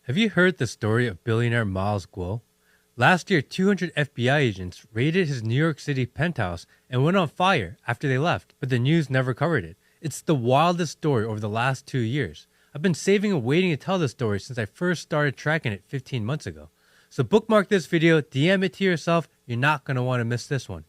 Have you heard the story of billionaire Miles Guo? Last year, 200 FBI agents raided his New York City penthouse and went on fire after they left, but the news never covered it. It's the wildest story over the last 2 years. I've been saving and waiting to tell this story since I first started tracking it 15 months ago. So bookmark this video, DM it to yourself, you're not going to want to miss this one.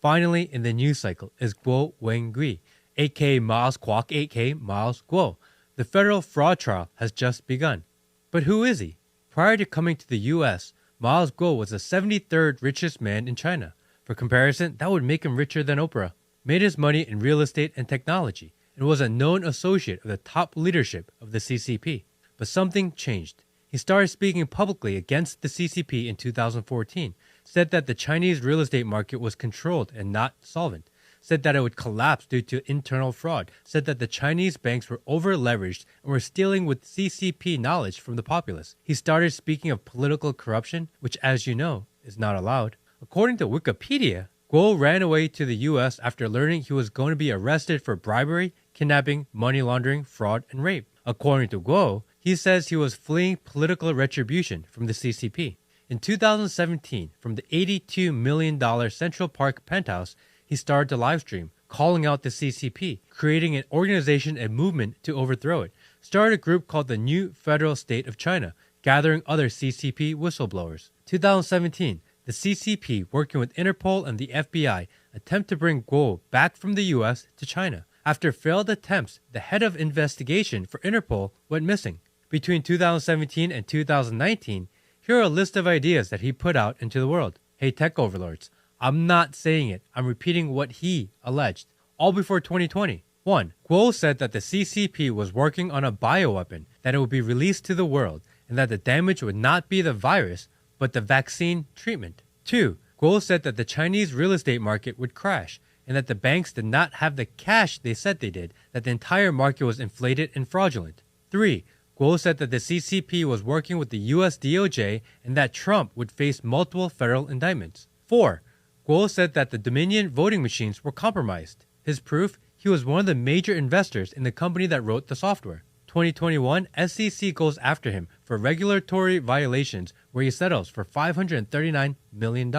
Finally, in the news cycle is Guo Wengui, aka Miles Kwok, aka Miles Guo. The federal fraud trial has just begun. But who is he? Prior to coming to the US, Miles Guo was the 73rd richest man in China. For comparison, that would make him richer than Oprah. Made his money in real estate and technology, and was a known associate of the top leadership of the CCP. But something changed. He started speaking publicly against the CCP in 2014, said that the Chinese real estate market was controlled and not solvent, said that it would collapse due to internal fraud, said that the Chinese banks were over-leveraged and were stealing with CCP knowledge from the populace. He started speaking of political corruption, which, as you know, is not allowed. According to Wikipedia, Guo ran away to the US after learning he was going to be arrested for bribery, kidnapping, money laundering, fraud, and rape. According to Guo, he says he was fleeing political retribution from the CCP. In 2017, from the $82 million Central Park penthouse, he started to livestream, calling out the CCP, creating an organization and movement to overthrow it, started a group called the New Federal State of China, gathering other CCP whistleblowers. 2017, the CCP, working with Interpol and the FBI, attempt to bring Guo back from the US to China. After failed attempts, the head of investigation for Interpol went missing. Between 2017 and 2019, here are a list of ideas that he put out into the world. Hey tech overlords, I'm not saying it, I'm repeating what he alleged, all before 2020. 1. Guo said that the CCP was working on a bioweapon, that it would be released to the world, and that the damage would not be the virus, but the vaccine treatment. 2. Guo said that the Chinese real estate market would crash, and that the banks did not have the cash they said they did, that the entire market was inflated and fraudulent. 3. Guo said that the CCP was working with the US DOJ and that Trump would face multiple federal indictments. 4. Guo said that the Dominion voting machines were compromised. His proof? He was one of the major investors in the company that wrote the software. 2021, SEC goes after him for regulatory violations where he settles for $539 million.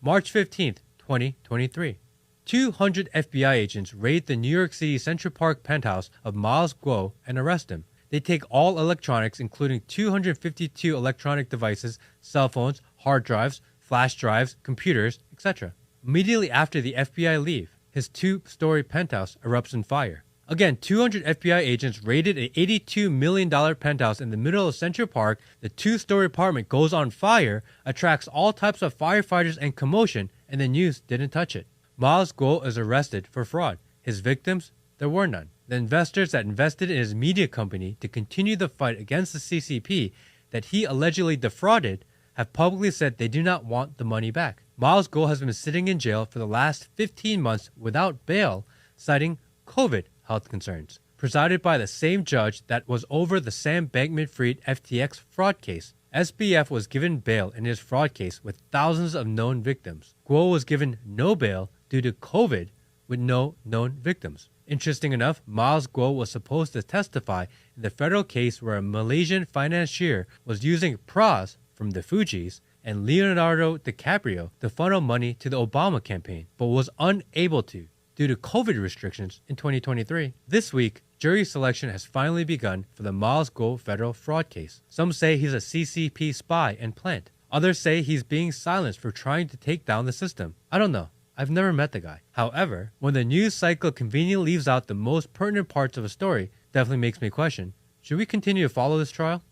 March 15th, 2023. 200 FBI agents raid the New York City Central Park penthouse of Miles Guo and arrest him. They take all electronics, including 252 electronic devices, cell phones, hard drives, flash drives, computers, etc. Immediately after the FBI leave, his 2-story penthouse erupts in fire. Again, 200 FBI agents raided an $82 million penthouse in the middle of Central Park. The 2-story apartment goes on fire, attracts all types of firefighters and commotion, and the news didn't touch it. Miles Guo is arrested for fraud. His victims? There were none. The investors that invested in his media company to continue the fight against the CCP that he allegedly defrauded have publicly said they do not want the money back. Miles Guo has been sitting in jail for the last 15 months without bail, citing COVID health concerns, presided by the same judge that was over the Sam Bankman-Fried FTX fraud case. SBF was given bail in his fraud case with thousands of known victims. Guo was given no bail due to COVID with no known victims. Interesting enough, Miles Guo was supposed to testify in the federal case where a Malaysian financier was using pras from the Fugees and Leonardo DiCaprio to funnel money to the Obama campaign, but was unable to due to COVID restrictions in 2023. This week, jury selection has finally begun for the Miles Guo federal fraud case. Some say he's a CCP spy and plant. Others say he's being silenced for trying to take down the system. I don't know. I've never met the guy. However, when the news cycle conveniently leaves out the most pertinent parts of a story, definitely makes me question, should we continue to follow this trial?